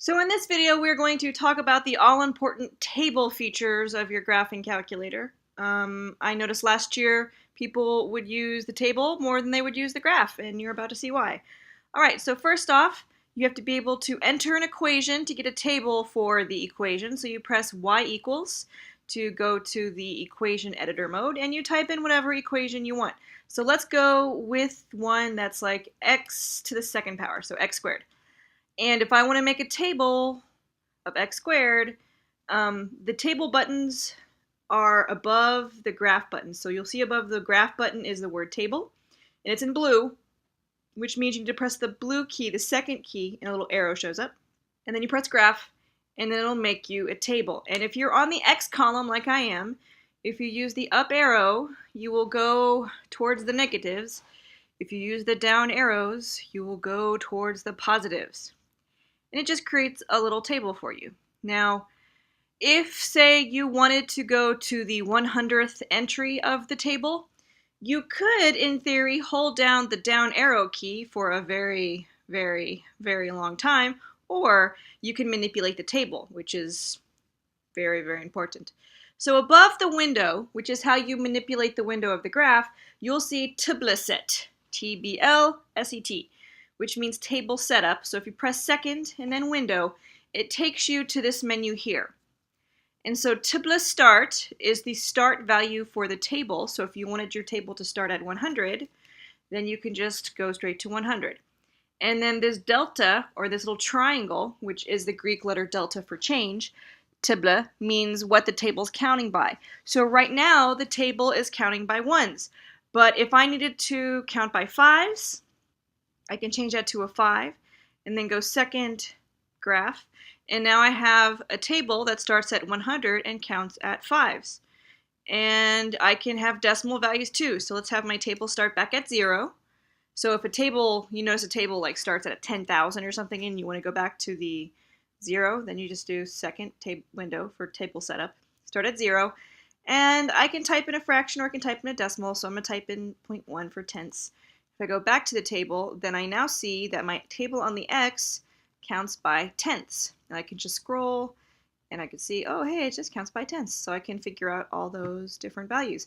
So in this video, we're going to talk about the all-important table features of your graphing calculator. I noticed last year people would use the table more than they would use the graph, and you're about to see why. All right, so first off, you have to be able to enter an equation to get a table for the equation. So you press y equals to go to the equation editor mode, and you type in whatever equation you want. So let's go with one that's like x to the second power, so x squared. And if I want to make a table of x squared, the table buttons are above the graph button. So you'll see above the graph button is the word table, and it's in blue, which means you need to press the blue key, the second key, and a little arrow shows up. And then you press graph, and then it'll make you a table. And if you're on the X column like I am, if you use the up arrow, you will go towards the negatives. If you use the down arrows, you will go towards the positives. And it just creates a little table for you. Now, if, say, you wanted to go to the 100th entry of the table, you could, in theory, hold down the down arrow key for a very, very, very long time, or you can manipulate the table, which is very, very important. So above the window, which is how you manipulate the window of the graph, you'll see Tblset, T-B-L-S-E-T, which means table setup. So if you press second and then window, it takes you to this menu here. And so Tble start is the start value for the table. So if you wanted your table to start at 100, then you can just go straight to 100. And then this delta, or this little triangle, which is the Greek letter delta for change, Tble means what the table's counting by. So right now, the table is counting by ones. But if I needed to count by fives, I can change that to a 5 and then go second graph. And now I have a table that starts at 100 and counts at fives. And I can have decimal values too. So let's have my table start back at 0. So if a table, you notice a table like starts at 10,000 or something and you want to go back to the 0, then you just do second window for table setup. Start at 0. And I can type in a fraction or I can type in a decimal. So I'm going to type in 0.1 for tenths. If I go back to the table, then I now see that my table on the X counts by tenths. And I can just scroll and I can see, oh, hey, it just counts by tenths. So I can figure out all those different values.